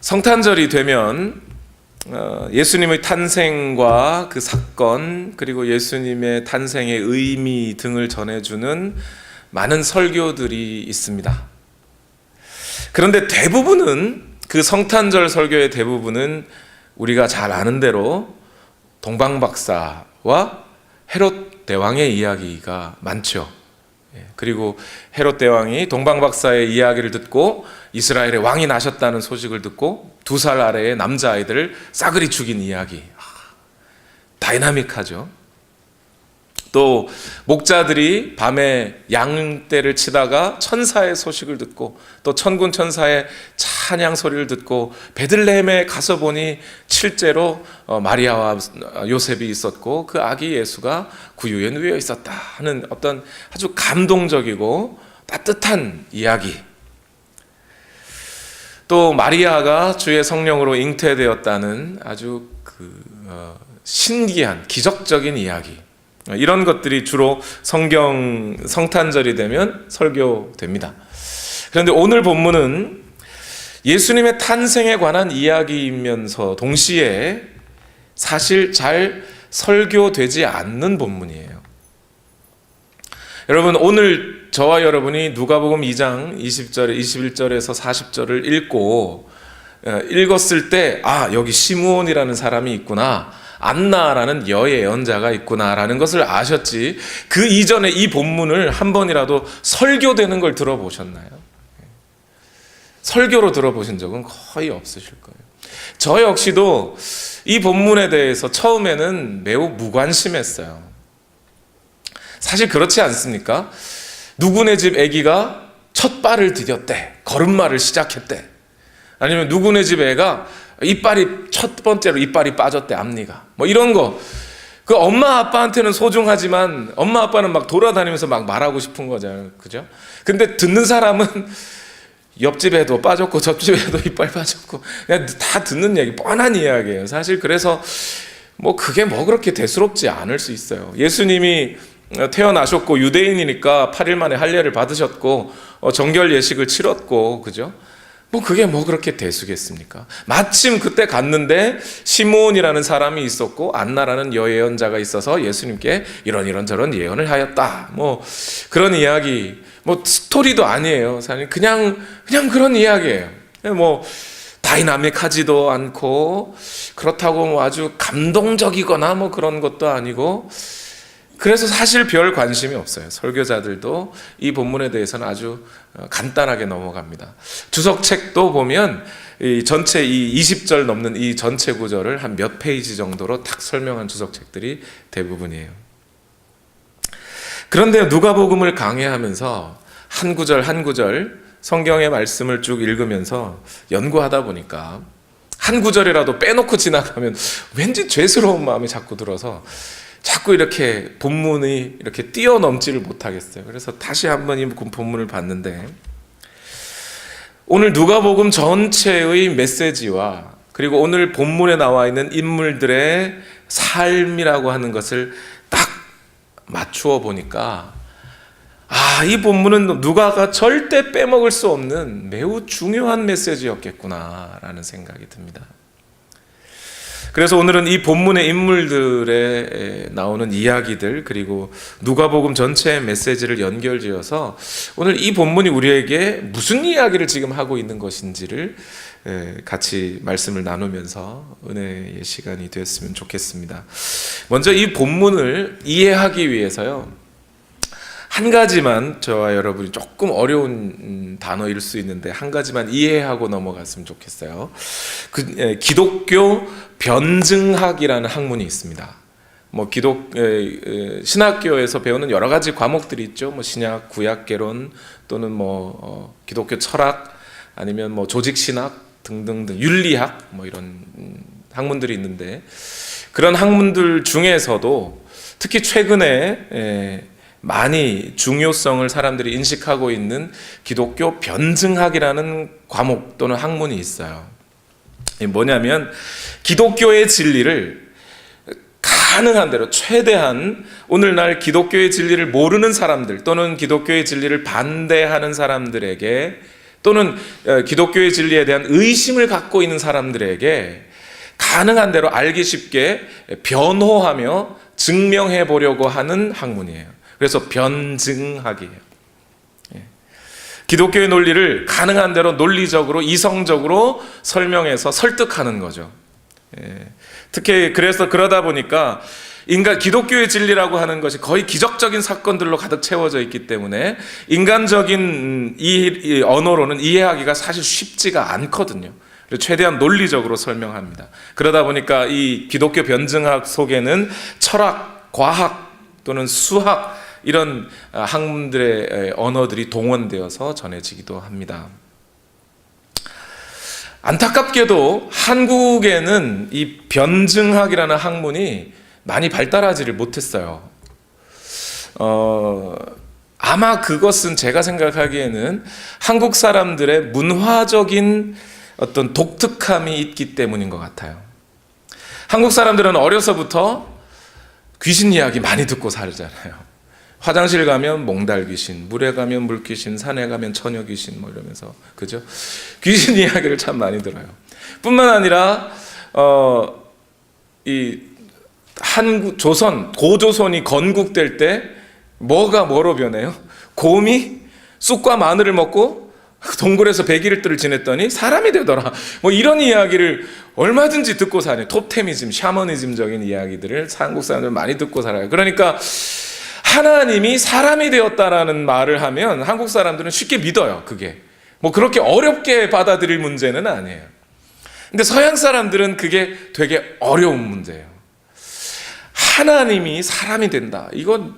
성탄절이 되면 예수님의 탄생과 그 사건, 그리고 예수님의 탄생의 의미 등을 전해주는 많은 설교들이 있습니다. 그런데 대부분은, 그 성탄절 설교의 대부분은 우리가 잘 아는 대로 동방박사와 헤롯 대왕의 이야기가 많죠. 그리고 헤롯 대왕이 동방박사의 이야기를 듣고 이스라엘의 왕이 나셨다는 소식을 듣고 2살 아래의 남자아이들을 싸그리 죽인 이야기. 다이나믹하죠. 또 목자들이 밤에 양떼를 치다가 천사의 소식을 듣고 또 천군 천사의 찬양 소리를 듣고 베들레헴에 가서 보니 실제로 마리아와 요셉이 있었고 그 아기 예수가 구유에 누워 있었다 하는 어떤 아주 감동적이고 따뜻한 이야기. 또 마리아가 주의 성령으로 잉태되었다는 아주 신기한 기적적인 이야기. 이런 것들이 주로 성탄절이 되면 설교됩니다. 그런데 오늘 본문은 예수님의 탄생에 관한 이야기이면서 동시에 사실 잘 설교되지 않는 본문이에요. 여러분, 오늘 저와 여러분이 누가복음 2장 20절, 21절에서 40절을 읽었을 때 여기 시므온이라는 사람이 있구나, 안나라는 여예언자가 있구나라는 것을 아셨지, 그 이전에 이 본문을 한 번이라도 설교되는 걸 들어보셨나요? 설교로 들어보신 적은 거의 없으실 거예요. 저 역시도 이 본문에 대해서 처음에는 매우 무관심했어요. 사실 그렇지 않습니까? 누구네 집 아기가 첫 발을 디뎠대, 걸음마를 시작했대. 아니면 누구네 집 애가 첫 번째로 이빨이 빠졌대, 앞니가. 뭐 이런 거. 그 엄마 아빠한테는 소중하지만 엄마 아빠는 막 돌아다니면서 막 말하고 싶은 거잖아요. 그죠? 근데 듣는 사람은 옆집에도 빠졌고 저집에도 이빨 빠졌고 그냥 다 듣는 얘기, 뻔한 이야기예요. 사실 그래서 그게 그렇게 대수롭지 않을 수 있어요. 예수님이 태어나셨고 유대인이니까 8일 만에 할례를 받으셨고 정결 예식을 치렀고, 그죠? 그게 그렇게 대수겠습니까? 마침 그때 갔는데 시므온이라는 사람이 있었고 안나라는 여예언자가 있어서 예수님께 이런 저런 예언을 하였다. 그런 이야기, 스토리도 아니에요. 사실 그냥 그런 이야기예요. 다이나믹하지도 않고 그렇다고 아주 감동적이거나 그런 것도 아니고, 그래서 사실 별 관심이 없어요. 설교자들도 이 본문에 대해서는 아주 간단하게 넘어갑니다. 주석책도 보면 이 20절 넘는 이 전체 구절을 한 몇 페이지 정도로 딱 설명한 주석책들이 대부분이에요. 그런데 누가복음을 강해하면서 한 구절 한 구절 성경의 말씀을 쭉 읽으면서 연구하다 보니까 한 구절이라도 빼놓고 지나가면 왠지 죄스러운 마음이 자꾸 들어서 자꾸 이렇게 본문이 이렇게 뛰어넘지를 못하겠어요. 그래서 다시 한번 이 본문을 봤는데, 오늘 누가복음 전체의 메시지와 그리고 오늘 본문에 나와 있는 인물들의 삶이라고 하는 것을 딱 맞추어 보니까 이 본문은 누가가 절대 빼먹을 수 없는 매우 중요한 메시지였겠구나라는 생각이 듭니다. 그래서 오늘은 이 본문의 인물들에 나오는 이야기들, 그리고 누가복음 전체의 메시지를 연결지어서 오늘 이 본문이 우리에게 무슨 이야기를 지금 하고 있는 것인지를 같이 말씀을 나누면서 은혜의 시간이 되었으면 좋겠습니다. 먼저 이 본문을 이해하기 위해서요, 한 가지만, 저와 여러분이 조금 어려운 단어일 수 있는데 한 가지만 이해하고 넘어갔으면 좋겠어요. 기독교 변증학이라는 학문이 있습니다. 신학교에서 배우는 여러 가지 과목들이 있죠. 신약, 구약개론, 또는 기독교 철학, 아니면 조직신학 등등등, 윤리학, 이런 학문들이 있는데, 그런 학문들 중에서도 특히 최근에 많이 중요성을 사람들이 인식하고 있는 기독교 변증학이라는 과목 또는 학문이 있어요. 뭐냐면 기독교의 진리를 가능한 대로 최대한 오늘날 기독교의 진리를 모르는 사람들 또는 기독교의 진리를 반대하는 사람들에게 또는 기독교의 진리에 대한 의심을 갖고 있는 사람들에게 가능한 대로 알기 쉽게 변호하며 증명해 보려고 하는 학문이에요. 그래서 변증학이에요. 기독교의 논리를 가능한 대로 논리적으로 이성적으로 설명해서 설득하는 거죠. 특히 그래서 그러다 보니까 기독교의 진리라고 하는 것이 거의 기적적인 사건들로 가득 채워져 있기 때문에 인간적인 이 언어로는 이해하기가 사실 쉽지가 않거든요. 그래서 최대한 논리적으로 설명합니다. 그러다 보니까 이 기독교 변증학 속에는 철학, 과학 또는 수학 이런 학문들의 언어들이 동원되어서 전해지기도 합니다. 안타깝게도 한국에는 이 변증학이라는 학문이 많이 발달하지를 못했어요. 아마 그것은 제가 생각하기에는 한국 사람들의 문화적인 어떤 독특함이 있기 때문인 것 같아요. 한국 사람들은 어려서부터 귀신 이야기 많이 듣고 살잖아요. 화장실 가면 몽달 귀신, 물에 가면 물 귀신, 산에 가면 처녀 귀신 뭐 이러면서 그죠? 귀신 이야기를 참 많이 들어요. 뿐만 아니라 이 조선 고조선이 건국될 때 뭐가 뭐로 변해요? 곰이 쑥과 마늘을 먹고 동굴에서 100일을 지냈더니 사람이 되더라. 뭐 이런 이야기를 얼마든지 듣고 사네요. 토테미즘, 샤머니즘적인 이야기들을 한국 사람들 많이 듣고 살아요. 그러니까 하나님이 사람이 되었다라는 말을 하면 한국 사람들은 쉽게 믿어요. 그게 뭐 그렇게 어렵게 받아들일 문제는 아니에요. 근데 서양 사람들은 그게 되게 어려운 문제예요. 하나님이 사람이 된다. 이건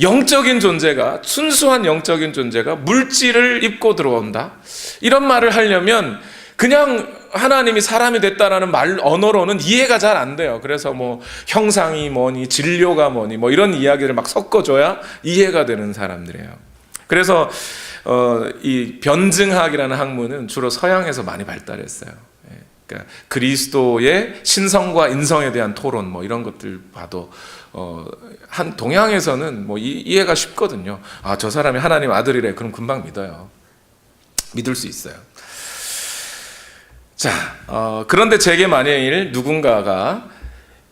영적인 존재가, 순수한 영적인 존재가 물질을 입고 들어온다. 이런 말을 하려면 그냥 하나님이 사람이 됐다라는 언어로는 이해가 잘 안 돼요. 그래서 뭐 형상이 뭐니, 진료가 뭐니, 뭐 이런 이야기를 막 섞어줘야 이해가 되는 사람들이에요. 그래서 이 변증학이라는 학문은 주로 서양에서 많이 발달했어요. 그러니까 그리스도의 신성과 인성에 대한 토론, 뭐 이런 것들 봐도 한 동양에서는 뭐 이해가 쉽거든요. 아, 저 사람이 하나님 아들이래. 그럼 금방 믿어요. 믿을 수 있어요. 자, 그런데 제게 만일 누군가가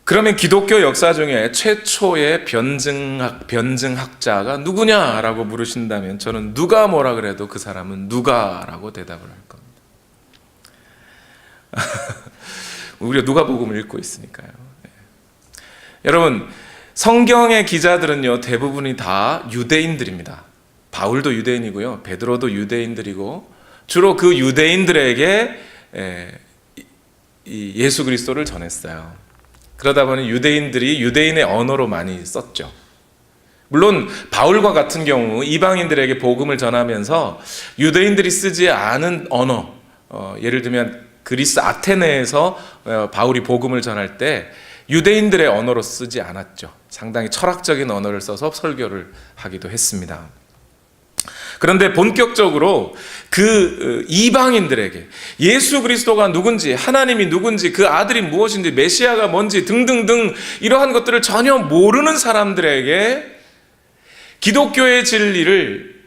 그러면 기독교 역사 중에 최초의 변증학자가 누구냐라고 물으신다면 저는 누가 뭐라 그래도 그 사람은 누가라고 대답을 할 겁니다. 우리가 누가복음을 읽고 있으니까요. 여러분, 성경의 기자들은요 대부분이 다 유대인들입니다. 바울도 유대인이고요, 베드로도 유대인들이고 주로 그 유대인들에게 이 예수 그리스도를 전했어요. 그러다 보니 유대인들이 유대인의 언어로 많이 썼죠. 물론 바울과 같은 경우 이방인들에게 복음을 전하면서 유대인들이 쓰지 않은 언어, 예를 들면 그리스 아테네에서 바울이 복음을 전할 때 유대인들의 언어로 쓰지 않았죠. 상당히 철학적인 언어를 써서 설교를 하기도 했습니다. 그런데 본격적으로 그 이방인들에게 예수 그리스도가 누군지, 하나님이 누군지, 그 아들이 무엇인지, 메시아가 뭔지 등등등 이러한 것들을 전혀 모르는 사람들에게 기독교의 진리를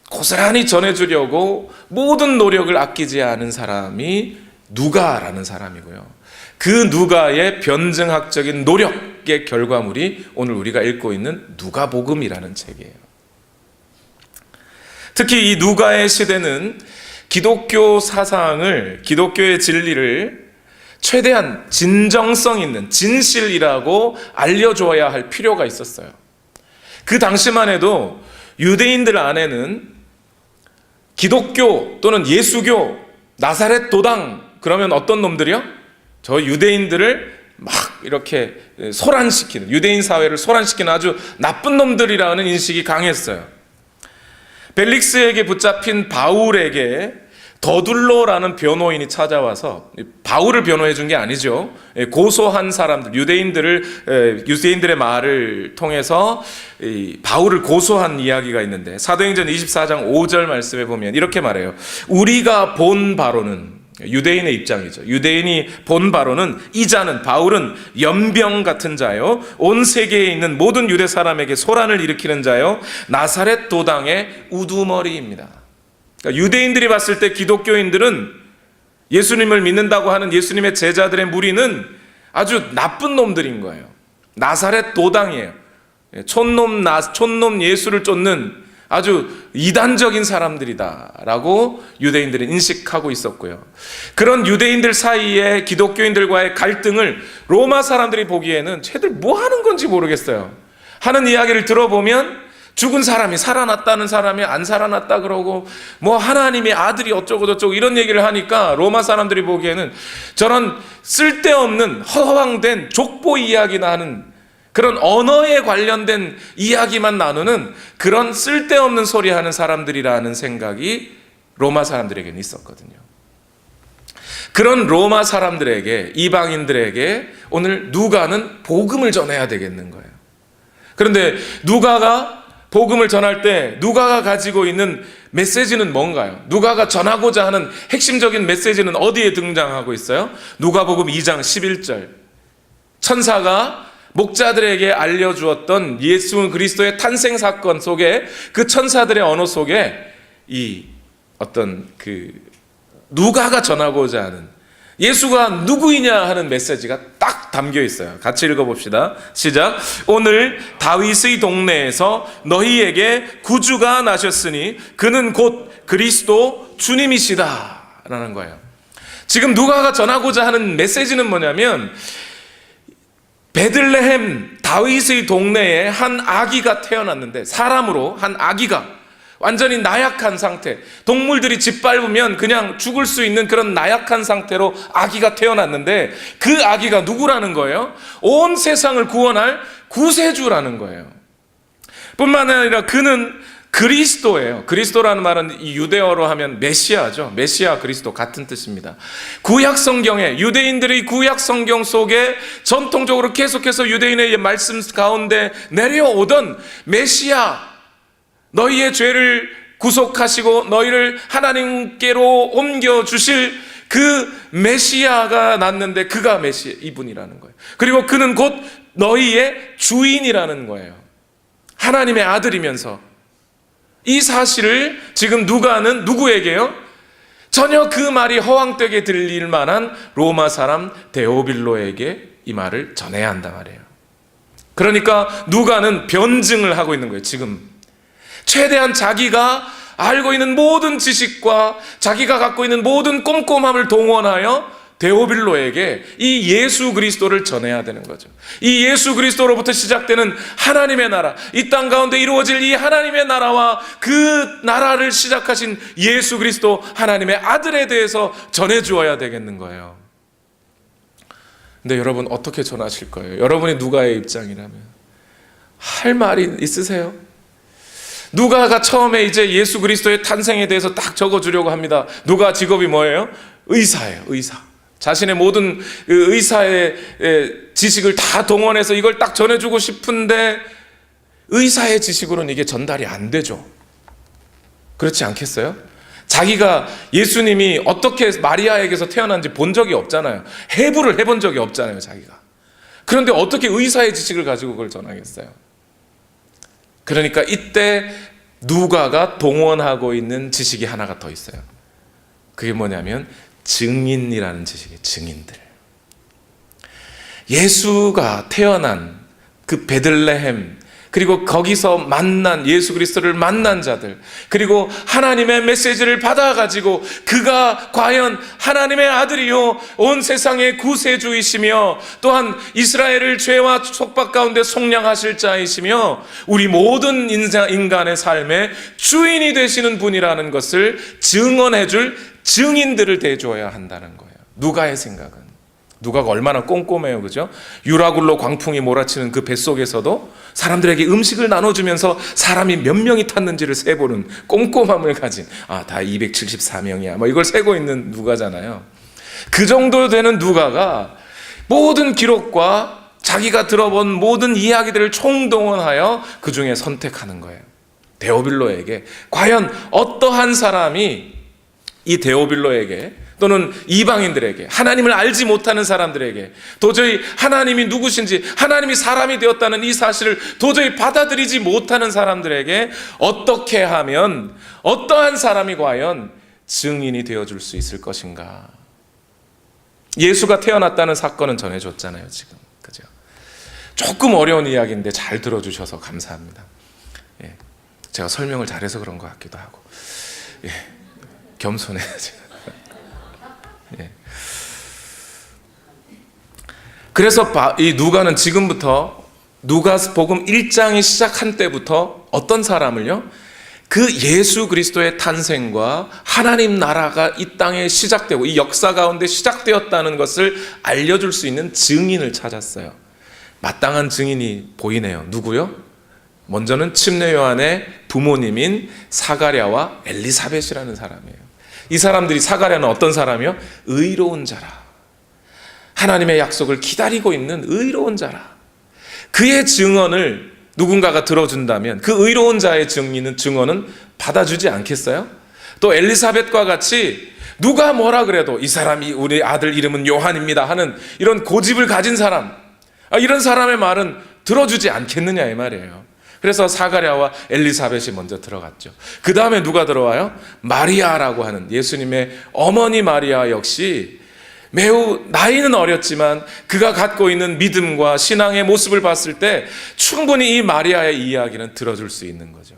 고스란히 전해주려고 모든 노력을 아끼지 않은 사람이 누가라는 사람이고요. 그 누가의 변증학적인 노력의 결과물이 오늘 우리가 읽고 있는 누가복음이라는 책이에요. 특히 이 누가의 시대는 기독교 사상을, 기독교의 진리를 최대한 진정성 있는 진실이라고 알려줘야 할 필요가 있었어요. 그 당시만 해도 유대인들 안에는 기독교 또는 예수교, 나사렛 도당, 그러면 어떤 놈들이요? 저 유대인들을 막 이렇게 소란시키는, 유대인 사회를 소란시키는 아주 나쁜 놈들이라는 인식이 강했어요. 벨릭스에게 붙잡힌 바울에게 더둘로라는 변호인이 찾아와서, 바울을 변호해 준 게 아니죠. 고소한 사람들, 유대인들의 말을 통해서 바울을 고소한 이야기가 있는데, 사도행전 24장 5절 말씀에 보면 이렇게 말해요. 우리가 본 바로는, 유대인의 입장이죠. 유대인이 본 바로는 이 자는, 바울은 연병 같은 자요, 온 세계에 있는 모든 유대 사람에게 소란을 일으키는 자요, 나사렛 도당의 우두머리입니다. 그러니까 유대인들이 봤을 때 기독교인들은 예수님을 믿는다고 하는 예수님의 제자들의 무리는 아주 나쁜 놈들인 거예요. 나사렛 도당이에요. 촌놈 예수를 쫓는 아주 이단적인 사람들이다라고 유대인들은 인식하고 있었고요. 그런 유대인들 사이에 기독교인들과의 갈등을 로마 사람들이 보기에는 쟤들 뭐 하는 건지 모르겠어요. 하는 이야기를 들어보면 죽은 사람이 살아났다는 사람이 안 살아났다 그러고 뭐 하나님의 아들이 어쩌고 저쩌고 이런 얘기를 하니까 로마 사람들이 보기에는 저런 쓸데없는 허황된 족보 이야기나 하는 그런 언어에 관련된 이야기만 나누는 그런 쓸데없는 소리 하는 사람들이라는 생각이 로마 사람들에게는 있었거든요. 그런 로마 사람들에게, 이방인들에게 오늘 누가는 복음을 전해야 되겠는 거예요. 그런데 누가가 복음을 전할 때 누가가 가지고 있는 메시지는 뭔가요? 누가가 전하고자 하는 핵심적인 메시지는 어디에 등장하고 있어요? 누가복음 2장 11절. 천사가 목자들에게 알려주었던 예수 그리스도의 탄생 사건 속에 그 천사들의 언어 속에 이 어떤 누가가 전하고자 하는 예수가 누구이냐 하는 메시지가 딱 담겨 있어요. 같이 읽어봅시다. 시작. 오늘 다윗의 동네에서 너희에게 구주가 나셨으니 그는 곧 그리스도 주님이시다 라는 거예요. 지금 누가가 전하고자 하는 메시지는 뭐냐면 베들레헴 다윗의 동네에 한 아기가 태어났는데, 사람으로 한 아기가 완전히 나약한 상태, 동물들이 짓밟으면 그냥 죽을 수 있는 그런 나약한 상태로 아기가 태어났는데 그 아기가 누구라는 거예요? 온 세상을 구원할 구세주라는 거예요. 뿐만 아니라 그는 그리스도예요. 그리스도라는 말은 이 유대어로 하면 메시아죠. 메시아, 그리스도 같은 뜻입니다. 구약 성경에, 유대인들의 구약 성경 속에 전통적으로 계속해서 유대인의 말씀 가운데 내려오던 메시아, 너희의 죄를 구속하시고 너희를 하나님께로 옮겨주실 그 메시아가 났는데 그가 메시아, 이분이라는 거예요. 그리고 그는 곧 너희의 주인이라는 거예요. 하나님의 아들이면서 이 사실을 지금 누가는 누구에게요? 전혀 그 말이 허황되게 들릴 만한 로마 사람 데오빌로에게 이 말을 전해야 한단 말이에요. 그러니까 누가는 변증을 하고 있는 거예요. 지금 최대한 자기가 알고 있는 모든 지식과 자기가 갖고 있는 모든 꼼꼼함을 동원하여 데오빌로에게 이 예수 그리스도를 전해야 되는 거죠. 이 예수 그리스도로부터 시작되는 하나님의 나라, 이 땅 가운데 이루어질 이 하나님의 나라와 그 나라를 시작하신 예수 그리스도 하나님의 아들에 대해서 전해주어야 되겠는 거예요. 근데 여러분 어떻게 전하실 거예요? 여러분이 누가의 입장이라면 할 말이 있으세요? 누가가 처음에 이제 예수 그리스도의 탄생에 대해서 딱 적어주려고 합니다. 누가 직업이 뭐예요? 의사예요. 의사. 자신의 모든 의사의 지식을 다 동원해서 이걸 딱 전해주고 싶은데 의사의 지식으로는 이게 전달이 안 되죠. 그렇지 않겠어요? 자기가 예수님이 어떻게 마리아에게서 태어난지 본 적이 없잖아요. 해부를 해본 적이 없잖아요, 자기가. 그런데 어떻게 의사의 지식을 가지고 그걸 전하겠어요? 그러니까 이때 누가가 동원하고 있는 지식이 하나가 더 있어요. 그게 뭐냐면 증인이라는 지식이에요. 증인들. 예수가 태어난 그 베들레헴, 그리고 거기서 만난 예수 그리스도를 만난 자들, 그리고 하나님의 메시지를 받아가지고 그가 과연 하나님의 아들이요 온 세상의 구세주이시며 또한 이스라엘을 죄와 속박 가운데 속량하실 자이시며 우리 모든 인간의 삶의 주인이 되시는 분이라는 것을 증언해줄 증인들을 대줘야 한다는 거예요. 누가의 생각은. 누가가 얼마나 꼼꼼해요, 그죠? 유라굴로 광풍이 몰아치는 그 뱃속에서도 사람들에게 음식을 나눠주면서 사람이 몇 명이 탔는지를 세보는 꼼꼼함을 가진, 다 274명이야 뭐 이걸 세고 있는 누가잖아요. 그 정도 되는 누가가 모든 기록과 자기가 들어본 모든 이야기들을 총동원하여 그 중에 선택하는 거예요. 데오빌로에게 과연 어떠한 사람이 이 데오빌로에게 또는 이방인들에게, 하나님을 알지 못하는 사람들에게, 도저히 하나님이 누구신지, 하나님이 사람이 되었다는 이 사실을 도저히 받아들이지 못하는 사람들에게 어떻게 하면, 어떠한 사람이 과연 증인이 되어줄 수 있을 것인가. 예수가 태어났다는 사건은 전해줬잖아요, 지금. 그죠? 조금 어려운 이야기인데 잘 들어주셔서 감사합니다. 예, 제가 설명을 잘해서 그런 것 같기도 하고. 예, 겸손해야지. 예. 그래서 이 누가는 지금부터 누가복음 1장이 시작한 때부터 어떤 사람을요? 그 예수 그리스도의 탄생과 하나님 나라가 이 땅에 시작되고 이 역사 가운데 시작되었다는 것을 알려줄 수 있는 증인을 찾았어요. 마땅한 증인이 보이네요. 누구요? 먼저는 침례 요한의 부모님인 사가랴와 엘리사벳이라는 사람이에요. 이 사람들이, 사가랴는 어떤 사람이요? 의로운 자라. 하나님의 약속을 기다리고 있는 의로운 자라. 그의 증언을 누군가가 들어준다면 그 의로운 자의 증언은 받아주지 않겠어요? 또 엘리사벳과 같이 누가 뭐라 그래도 이 사람이, 우리 아들 이름은 요한입니다 하는 이런 고집을 가진 사람, 이런 사람의 말은 들어주지 않겠느냐 이 말이에요. 그래서 사가랴와 엘리사벳이 먼저 들어갔죠. 그 다음에 누가 들어와요? 마리아라고 하는 예수님의 어머니 마리아 역시 매우 나이는 어렸지만 그가 갖고 있는 믿음과 신앙의 모습을 봤을 때 충분히 이 마리아의 이야기는 들어줄 수 있는 거죠.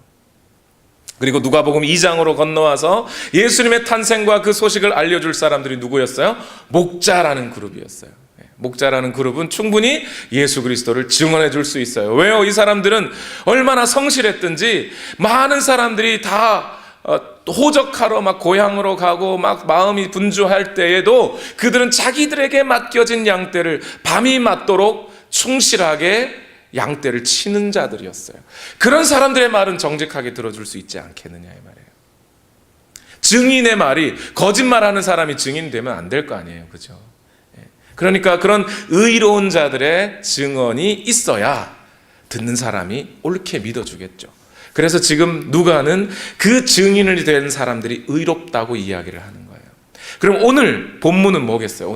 그리고 누가복음 2장으로 건너와서 예수님의 탄생과 그 소식을 알려줄 사람들이 누구였어요? 목자라는 그룹이었어요. 목자라는 그룹은 충분히 예수 그리스도를 증언해 줄 수 있어요. 왜요? 이 사람들은 얼마나 성실했든지 많은 사람들이 다 호적하러 막 고향으로 가고 막 마음이 분주할 때에도 그들은 자기들에게 맡겨진 양떼를 밤이 맞도록 충실하게 양떼를 치는 자들이었어요. 그런 사람들의 말은 정직하게 들어줄 수 있지 않겠느냐 이 말이에요. 증인의 말이, 거짓말하는 사람이 증인되면 안 될 거 아니에요, 그죠? 그러니까 그런 의로운 자들의 증언이 있어야 듣는 사람이 옳게 믿어주겠죠. 그래서 지금 누가는 그 증인을 된 사람들이 의롭다고 이야기를 하는 거예요. 그럼 오늘 본문은 뭐겠어요?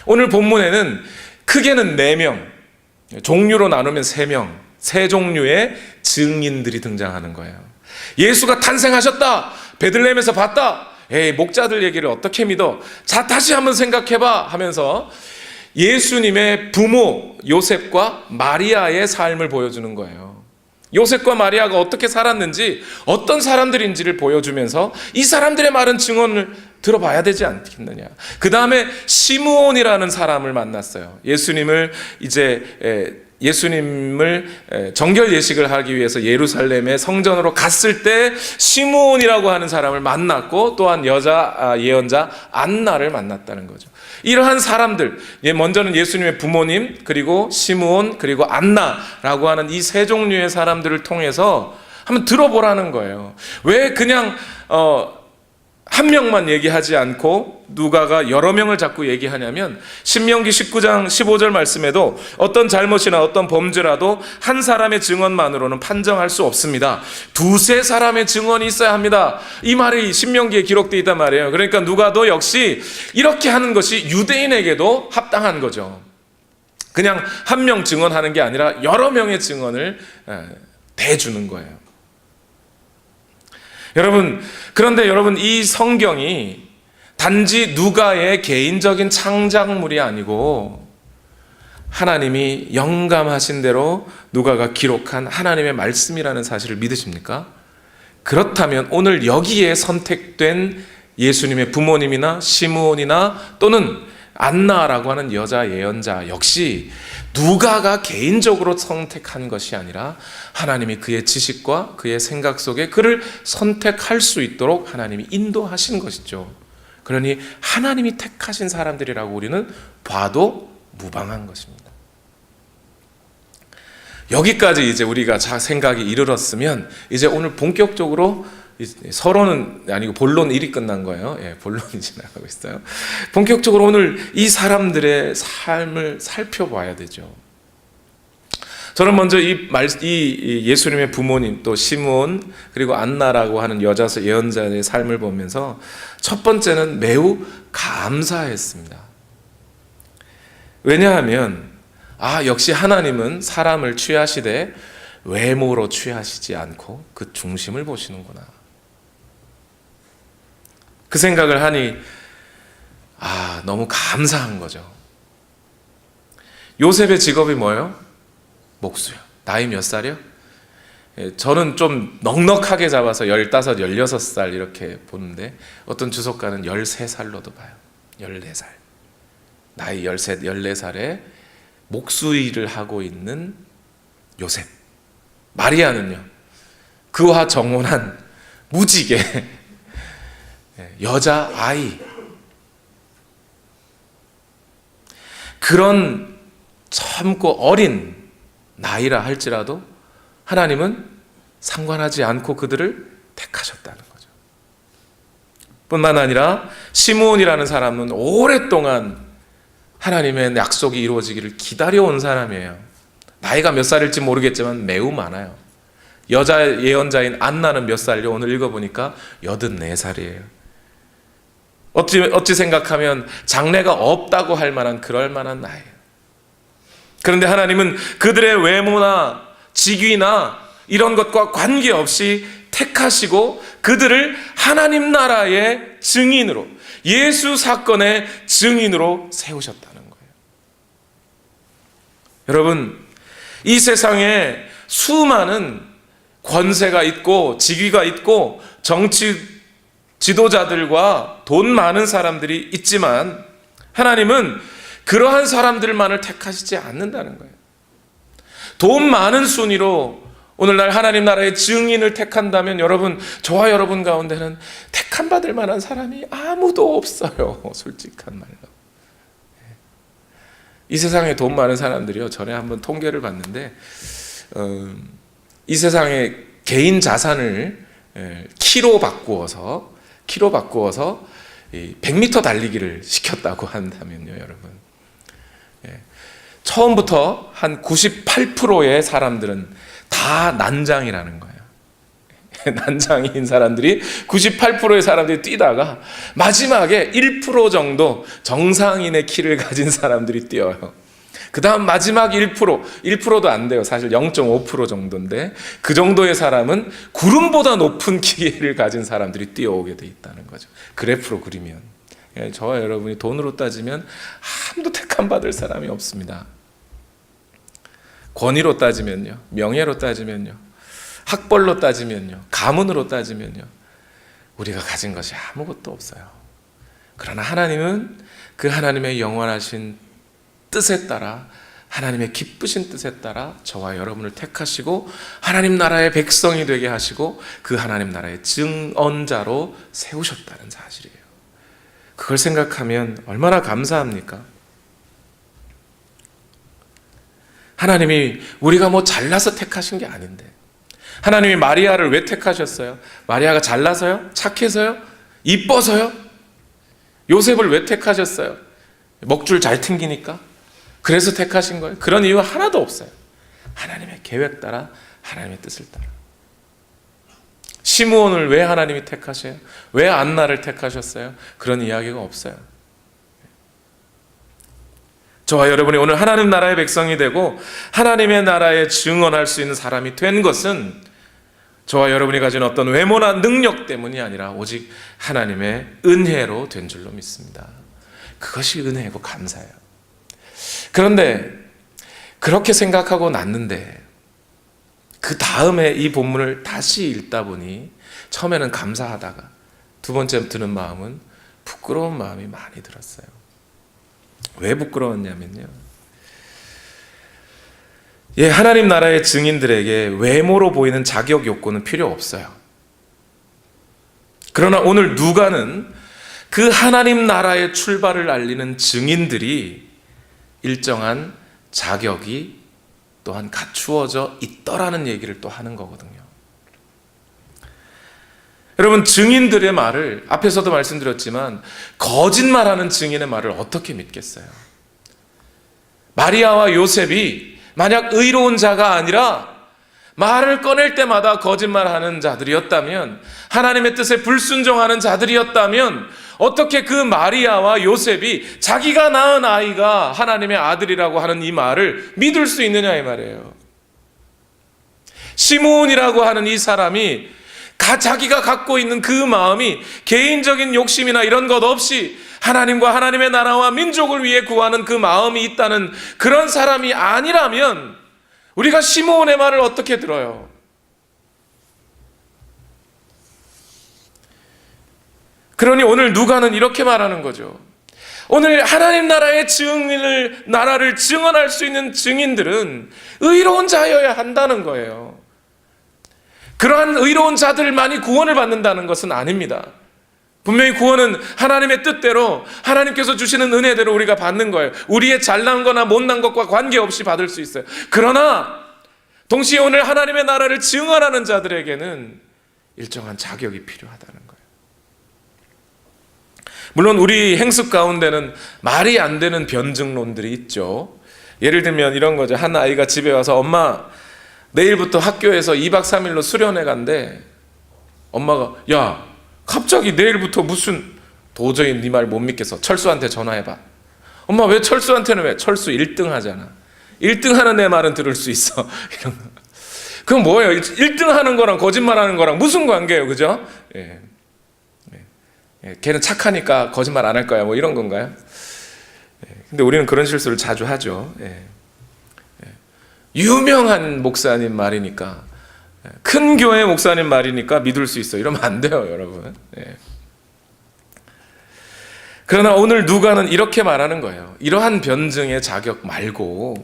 오늘 본문에는 크게는 4명, 종류로 나누면 3명, 3종류의 증인들이 등장하는 거예요. 예수가 탄생하셨다, 베들레헴에서 봤다, 에이, 목자들 얘기를 어떻게 믿어? 자, 다시 한번 생각해봐 하면서 예수님의 부모 요셉과 마리아의 삶을 보여주는 거예요. 요셉과 마리아가 어떻게 살았는지, 어떤 사람들인지를 보여주면서 이 사람들의 말은 증언을 들어봐야 되지 않겠느냐. 그 다음에 시므온이라는 사람을 만났어요. 예수님을 정결 예식을 하기 위해서 예루살렘의 성전으로 갔을 때 시므온이라고 하는 사람을 만났고, 또한 여자 예언자 안나를 만났다는 거죠. 이러한 사람들, 먼저는 예수님의 부모님, 그리고 시므온, 그리고 안나라고 하는 이 3종류의 사람들을 통해서 한번 들어보라는 거예요. 왜 그냥 한 명만 얘기하지 않고 누가가 여러 명을 자꾸 얘기하냐면, 신명기 19장 15절 말씀에도 어떤 잘못이나 어떤 범죄라도 한 사람의 증언만으로는 판정할 수 없습니다. 2-3 사람의 증언이 있어야 합니다. 이 말이 신명기에 기록되어 있단 말이에요. 그러니까 누가도 역시 이렇게 하는 것이 유대인에게도 합당한 거죠. 그냥 한 명 증언하는 게 아니라 여러 명의 증언을 대주는 거예요. 그런데 여러분, 이 성경이 단지 누가의 개인적인 창작물이 아니고 하나님이 영감하신 대로 누가가 기록한 하나님의 말씀이라는 사실을 믿으십니까? 그렇다면 오늘 여기에 선택된 예수님의 부모님이나 시므온이나 또는 안나라고 하는 여자 예언자 역시 누가가 개인적으로 선택한 것이 아니라 하나님이 그의 지식과 그의 생각 속에 그를 선택할 수 있도록 하나님이 인도하신 것이죠. 그러니 하나님이 택하신 사람들이라고 우리는 봐도 무방한 것입니다. 여기까지 이제 우리가 생각이 이르렀으면 이제 오늘 본격적으로 서론은 아니고 본론 1이 끝난 거예요. 본론이 지나가고 있어요. 본격적으로 오늘 이 사람들의 삶을 살펴봐야 되죠. 저는 먼저 이 예수님의 부모님 또 시므온 그리고 안나라고 하는 여자 예언자의 삶을 보면서 첫 번째는 매우 감사했습니다. 왜냐하면 역시 하나님은 사람을 취하시되 외모로 취하시지 않고 그 중심을 보시는구나. 그 생각을 하니 너무 감사한 거죠. 요셉의 직업이 뭐예요? 목수요. 나이 몇 살이요? 저는 좀 넉넉하게 잡아서 15, 16살 이렇게 보는데 어떤 주석가는 13살로도 봐요. 14살. 나이 13, 14살에 목수 일을 하고 있는 요셉. 마리아는요, 그와 정혼한 무지개 여자 아이. 그런 젊고 어린 나이라 할지라도 하나님은 상관하지 않고 그들을 택하셨다는 거죠. 뿐만 아니라 시므온이라는 사람은 오랫동안 하나님의 약속이 이루어지기를 기다려온 사람이에요. 나이가 몇 살일지 모르겠지만 매우 많아요. 여자 예언자인 안나는 몇 살이요? 오늘 읽어보니까 84살이에요. 어찌 생각하면 장래가 없다고 할 만한 그럴 만한 나이예요. 그런데 하나님은 그들의 외모나 직위나 이런 것과 관계없이 택하시고 그들을 하나님 나라의 증인으로, 예수 사건의 증인으로 세우셨다는 거예요. 여러분, 이 세상에 수많은 권세가 있고 직위가 있고 정치 지도자들과 돈 많은 사람들이 있지만 하나님은 그러한 사람들만을 택하시지 않는다는 거예요. 돈 많은 순위로 오늘날 하나님 나라의 증인을 택한다면 여러분, 저와 여러분 가운데는 택함 받을 만한 사람이 아무도 없어요. 솔직한 말로. 이 세상에 돈 많은 사람들이요, 전에 한번 통계를 봤는데 이 세상에 개인 자산을 키로 바꾸어서 100m 달리기를 시켰다고 한다면요, 여러분, 처음부터 한 98%의 사람들은 다 난장이라는 거예요. 난장인 사람들이 98%의 사람들이 뛰다가 마지막에 1% 정도 정상인의 키를 가진 사람들이 뛰어요. 그 다음 마지막 1%도 안 돼요. 사실 0.5% 정도인데 그 정도의 사람은 구름보다 높은 키를 가진 사람들이 뛰어오게 돼 있다는 거죠. 그래프로 그리면 저와 여러분이 돈으로 따지면 아무도 택함 받을 사람이 없습니다. 권위로 따지면요, 명예로 따지면요, 학벌로 따지면요, 가문으로 따지면요, 우리가 가진 것이 아무것도 없어요. 그러나 하나님은 그 하나님의 영원하신 뜻에 따라, 하나님의 기쁘신 뜻에 따라 저와 여러분을 택하시고 하나님 나라의 백성이 되게 하시고 그 하나님 나라의 증언자로 세우셨다는 사실이에요. 그걸 생각하면 얼마나 감사합니까? 하나님이 우리가 뭐 잘나서 택하신 게 아닌데, 하나님이 마리아를 왜 택하셨어요? 마리아가 잘나서요? 착해서요? 이뻐서요? 요셉을 왜 택하셨어요? 먹줄 잘 튕기니까? 그래서 택하신 거예요? 그런 이유 하나도 없어요. 하나님의 계획 따라, 하나님의 뜻을 따라. 시므온을 왜 하나님이 택하셔요? 왜 안나를 택하셨어요? 그런 이야기가 없어요. 저와 여러분이 오늘 하나님 나라의 백성이 되고 하나님의 나라에 증언할 수 있는 사람이 된 것은 저와 여러분이 가진 어떤 외모나 능력 때문이 아니라 오직 하나님의 은혜로 된 줄로 믿습니다. 그것이 은혜이고 감사해요. 그런데 그렇게 생각하고 났는데 그 다음에 이 본문을 다시 읽다 보니 처음에는 감사하다가 두 번째 드는 마음은 부끄러운 마음이 많이 들었어요. 왜 부끄러웠냐면요, 하나님 나라의 증인들에게 외모로 보이는 자격 요건은 필요 없어요. 그러나 오늘 누가는 그 하나님 나라의 출발을 알리는 증인들이 일정한 자격이 또한 갖추어져 있더라는 얘기를 또 하는 거거든요. 여러분, 증인들의 말을 앞에서도 말씀드렸지만 거짓말하는 증인의 말을 어떻게 믿겠어요? 마리아와 요셉이 만약 의로운 자가 아니라 말을 꺼낼 때마다 거짓말하는 자들이었다면, 하나님의 뜻에 불순종하는 자들이었다면 어떻게 그 마리아와 요셉이 자기가 낳은 아이가 하나님의 아들이라고 하는 이 말을 믿을 수 있느냐 이 말이에요. 시므온이라고 하는 이 사람이 자기가 갖고 있는 그 마음이 개인적인 욕심이나 이런 것 없이 하나님과 하나님의 나라와 민족을 위해 구하는 그 마음이 있다는 그런 사람이 아니라면 우리가 시므온의 말을 어떻게 들어요? 그러니 오늘 누가는 이렇게 말하는 거죠. 오늘 하나님 나라의 나라를 증언할 수 있는 증인들은 의로운 자여야 한다는 거예요. 그러한 의로운 자들만이 구원을 받는다는 것은 아닙니다. 분명히 구원은 하나님의 뜻대로, 하나님께서 주시는 은혜대로 우리가 받는 거예요. 우리의 잘난 거나 못난 것과 관계없이 받을 수 있어요. 그러나 동시에 오늘 하나님의 나라를 증언하는 자들에게는 일정한 자격이 필요하다는 거예요. 물론 우리 행습 가운데는 말이 안 되는 변증론들이 있죠. 예를 들면 이런 거죠. 한 아이가 집에 와서 엄마 내일부터 학교에서 2박 3일로 수련회 간대. 엄마가 야 갑자기 내일부터 무슨, 도저히 네 말 못 믿겠어. 철수한테 전화해봐. 엄마 왜 철수한테는 왜? 철수 1등 하잖아. 1등 하는 애 말은 들을 수 있어. 이런 거. 그건 뭐예요? 1등 하는 거랑 거짓말하는 거랑 무슨 관계예요? 그죠? 예. 걔는 착하니까 거짓말 안 할 거야. 뭐 이런 건가요? 근데 우리는 그런 실수를 자주 하죠. 유명한 목사님 말이니까, 큰 교회 목사님 말이니까 믿을 수 있어. 이러면 안 돼요, 여러분. 그러나 오늘 누가는 이렇게 말하는 거예요. 이러한 변증의 자격 말고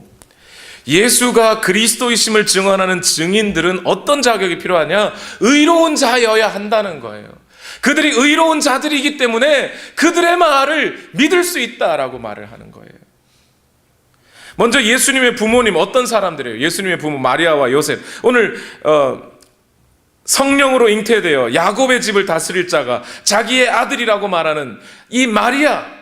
예수가 그리스도이심을 증언하는 증인들은 어떤 자격이 필요하냐? 의로운 자여야 한다는 거예요. 그들이 의로운 자들이기 때문에 그들의 말을 믿을 수 있다라고 말을 하는 거예요. 먼저 예수님의 부모님 어떤 사람들이에요? 예수님의 부모 마리아와 요셉. 오늘 성령으로 잉태되어 야곱의 집을 다스릴 자가 자기의 아들이라고 말하는 이 마리아,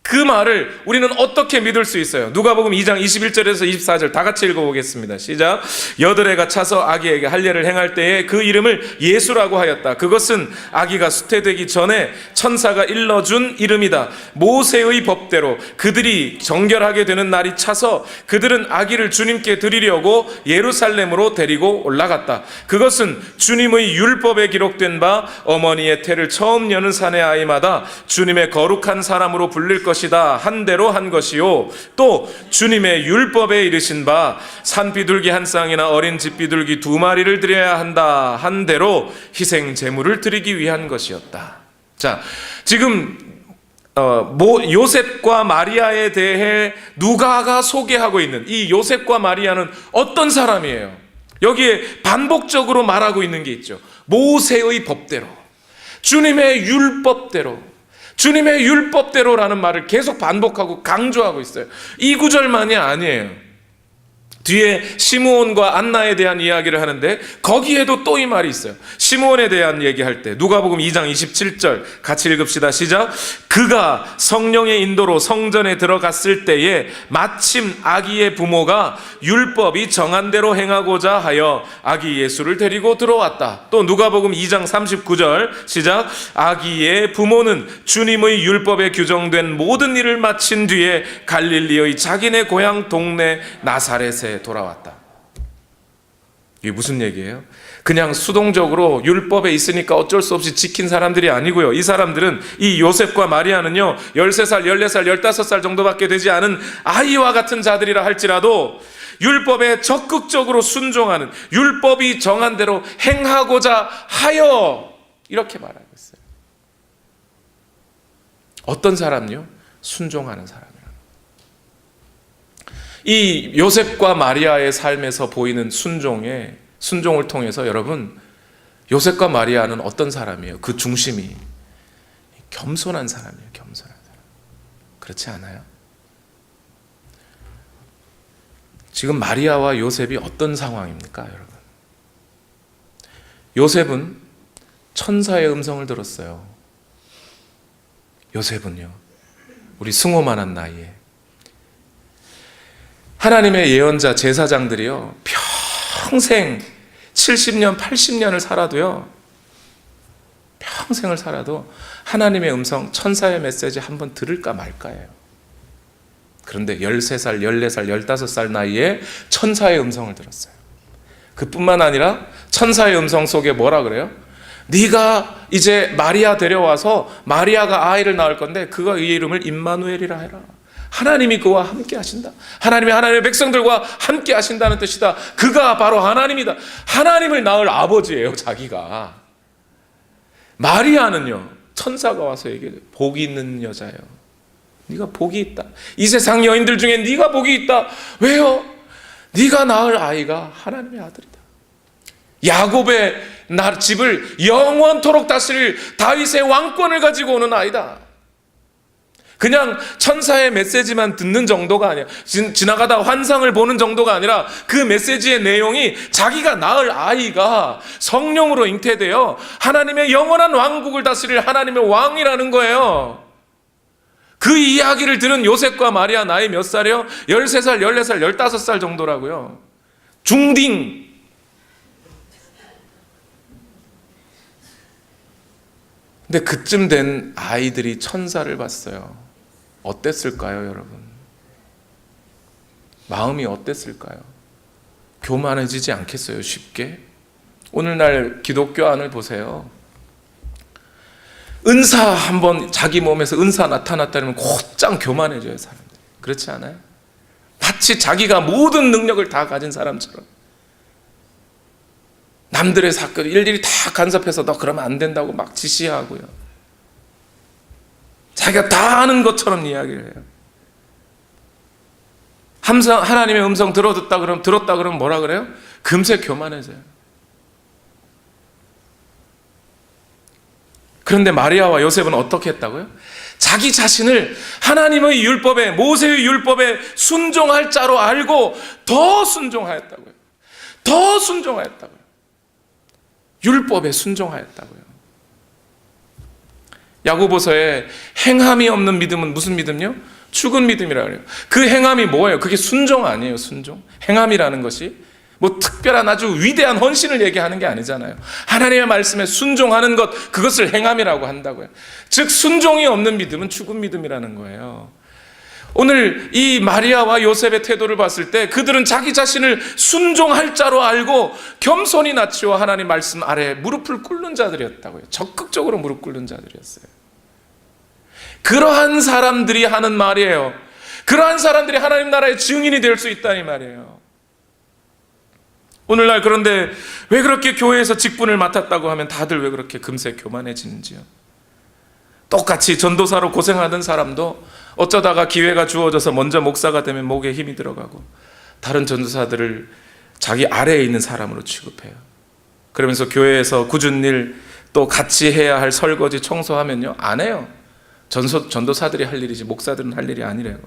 그 말을 우리는 어떻게 믿을 수 있어요? 누가복음 2장 21절에서 24절 다 같이 읽어보겠습니다. 시작. 여드레가 차서 아기에게 할례를 행할 때에 그 이름을 예수라고 하였다. 그것은 아기가 수태되기 전에 천사가 일러준 이름이다. 모세의 법대로 그들이 정결하게 되는 날이 차서 그들은 아기를 주님께 드리려고 예루살렘으로 데리고 올라갔다. 그것은 주님의 율법에 기록된 바 어머니의 태를 처음 여는 사내 아이마다 주님의 거룩한 사람으로 불릴 것이다 한 대로 한 것이요, 또 주님의 율법에 이르신 바 산비둘기 한 쌍이나 어린 집비둘기 2마리를 드려야 한다 한 대로 희생 제물을 드리기 위한 것이었다. 자, 지금 요셉과 마리아에 대해 누가가 소개하고 있는 이 요셉과 마리아는 어떤 사람이에요? 여기에 반복적으로 말하고 있는 게 있죠. 모세의 법대로, 주님의 율법대로, 주님의 율법대로라는 말을 계속 반복하고 강조하고 있어요. 이 구절만이 아니에요. 뒤에 시므온과 안나에 대한 이야기를 하는데 거기에도 또 이 말이 있어요. 시므온에 대한 얘기할 때 누가복음 2장 27절 같이 읽읍시다. 시작. 그가 성령의 인도로 성전에 들어갔을 때에 마침 아기의 부모가 율법이 정한 대로 행하고자 하여 아기 예수를 데리고 들어왔다. 또 누가복음 2장 39절 시작. 아기의 부모는 주님의 율법에 규정된 모든 일을 마친 뒤에 갈릴리의 자기네 고향 동네 나사렛에 돌아왔다. 이게 무슨 얘기예요? 그냥 수동적으로 율법에 있으니까 어쩔 수 없이 지킨 사람들이 아니고요. 이 사람들은, 이 요셉과 마리아는요 13살, 14살, 15살 정도밖에 되지 않은 아이와 같은 자들이라 할지라도 율법에 적극적으로 순종하는, 율법이 정한 대로 행하고자 하여, 이렇게 말하고 있어요. 어떤 사람요? 순종하는 사람. 이 요셉과 마리아의 삶에서 보이는 순종을 통해서 여러분, 요셉과 마리아는 어떤 사람이에요? 그 중심이 겸손한 사람이에요. 겸손한 사람. 그렇지 않아요? 지금 마리아와 요셉이 어떤 상황입니까, 여러분? 요셉은 천사의 음성을 들었어요. 요셉은요, 우리 승호만한 나이에 하나님의 예언자 제사장들이요, 평생 70년, 80년을 살아도요, 평생을 살아도 하나님의 음성, 천사의 메시지 한번 들을까 말까예요. 그런데 13살, 14살, 15살 나이에 천사의 음성을 들었어요. 그뿐만 아니라 천사의 음성 속에 뭐라 그래요? 네가 이제 마리아 데려와서 마리아가 아이를 낳을 건데 그가 이 이름을 임마누엘이라 해라. 하나님이 그와 함께 하신다. 하나님의 백성들과 함께 하신다는 뜻이다. 그가 바로 하나님이다. 하나님을 낳을 아버지예요, 자기가. 마리아는요, 천사가 와서 얘기해요. 복이 있는 여자예요. 네가 복이 있다. 이 세상 여인들 중에 네가 복이 있다. 왜요? 네가 낳을 아이가 하나님의 아들이다. 야곱의 집을 영원토록 다스릴 다윗의 왕권을 가지고 오는 아이다. 그냥 천사의 메시지만 듣는 정도가 아니야. 지나가다 환상을 보는 정도가 아니라 그 메시지의 내용이 자기가 낳을 아이가 성령으로 잉태되어 하나님의 영원한 왕국을 다스릴 하나님의 왕이라는 거예요. 그 이야기를 들은 요셉과 마리아 나이 몇 살이요? 13살, 14살, 15살 정도라고요. 중딩. 근데 그쯤 된 아이들이 천사를 봤어요. 어땠을까요, 여러분? 마음이 어땠을까요? 교만해지지 않겠어요, 쉽게? 오늘날 기독교 안을 보세요. 은사 한번 자기 몸에서 은사 나타났다면 곧장 교만해져요, 사람들. 그렇지 않아요? 마치 자기가 모든 능력을 다 가진 사람처럼 남들의 사건 일일이 다 간섭해서 너 그러면 안 된다고 막 지시하고요. 자기가 다 아는 것처럼 이야기를 해요. 항상 하나님의 음성 들었다 그러면 뭐라 그래요? 금세 교만해져요. 그런데 마리아와 요셉은 어떻게 했다고요? 자기 자신을 하나님의 율법에, 모세의 율법에 순종할 자로 알고 더 순종하였다고요. 더 순종하였다고요. 율법에 순종하였다고요. 야고보서에 행함이 없는 믿음은 무슨 믿음요? 죽은 믿음이라고 해요. 그 행함이 뭐예요? 그게 순종 아니에요, 순종. 행함이라는 것이 뭐 특별한 아주 위대한 헌신을 얘기하는 게 아니잖아요. 하나님의 말씀에 순종하는 것, 그것을 행함이라고 한다고요. 즉 순종이 없는 믿음은 죽은 믿음이라는 거예요. 오늘 이 마리아와 요셉의 태도를 봤을 때 그들은 자기 자신을 순종할 자로 알고 겸손히 낮추어 하나님 말씀 아래 무릎을 꿇는 자들이었다고요. 적극적으로 무릎 꿇는 자들이었어요. 그러한 사람들이 하는 말이에요. 그러한 사람들이 하나님 나라의 증인이 될 수 있다는 말이에요. 오늘날 그런데 왜 그렇게 교회에서 직분을 맡았다고 하면 다들 왜 그렇게 금세 교만해지는지요? 똑같이 전도사로 고생하던 사람도 어쩌다가 기회가 주어져서 먼저 목사가 되면 목에 힘이 들어가고 다른 전도사들을 자기 아래에 있는 사람으로 취급해요. 그러면서 교회에서 굳은 일 또 같이 해야 할 설거지 청소하면요, 안 해요. 전도사들이 할 일이지 목사들은 할 일이 아니래요.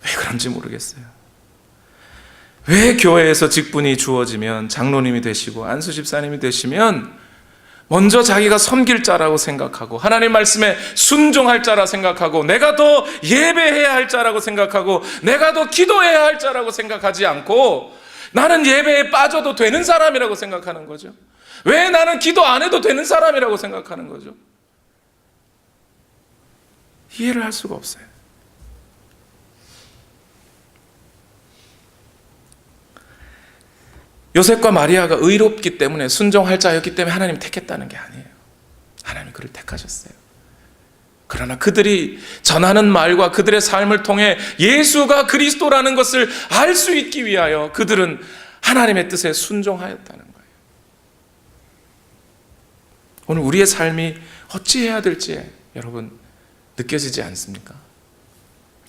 왜 그런지 모르겠어요. 왜 교회에서 직분이 주어지면 장로님이 되시고 안수 집사님이 되시면 먼저 자기가 섬길 자라고 생각하고 하나님 말씀에 순종할 자라 생각하고 내가 더 예배해야 할 자라고 생각하고 내가 더 기도해야 할 자라고 생각하지 않고 나는 예배에 빠져도 되는 사람이라고 생각하는 거죠. 왜 나는 기도 안 해도 되는 사람이라고 생각하는 거죠? 이해를 할 수가 없어요. 요셉과 마리아가 의롭기 때문에 순종할 자였기 때문에 하나님이 택했다는 게 아니에요. 하나님이 그를 택하셨어요. 그러나 그들이 전하는 말과 그들의 삶을 통해 예수가 그리스도라는 것을 알 수 있기 위하여 그들은 하나님의 뜻에 순종하였다는 거예요. 오늘 우리의 삶이 어찌해야 될지 여러분 느껴지지 않습니까?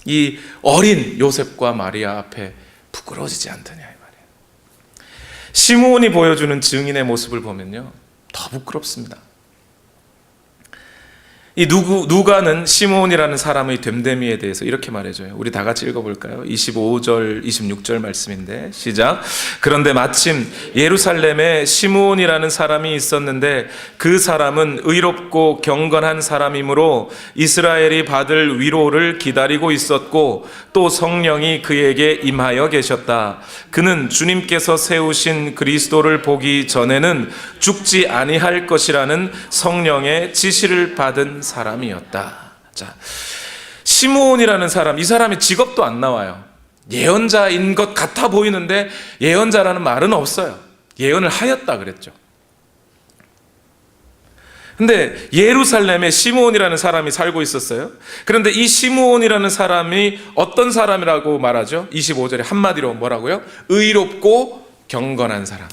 이 어린 요셉과 마리아 앞에 부끄러워지지 않더냐. 시므온이 보여주는 증인의 모습을 보면요, 더 부끄럽습니다. 이 누가는 시므온이라는 사람의 됨됨이에 대해서 이렇게 말해줘요. 우리 다 같이 읽어볼까요? 25절, 26절 말씀인데 시작. 그런데 마침 예루살렘에 시므온이라는 사람이 있었는데 그 사람은 의롭고 경건한 사람이므로 이스라엘이 받을 위로를 기다리고 있었고 또 성령이 그에게 임하여 계셨다. 그는 주님께서 세우신 그리스도를 보기 전에는 죽지 아니할 것이라는 성령의 지시를 받은 사람이었다. 자, 시므온이라는 사람, 이 사람의 직업도 안 나와요. 예언자인 것 같아 보이는데 예언자라는 말은 없어요. 예언을 하였다 그랬죠. 근데 예루살렘에 시므온이라는 사람이 살고 있었어요. 그런데 이 시므온이라는 사람이 어떤 사람이라고 말하죠? 25절에 한마디로 뭐라고요? 의롭고 경건한 사람.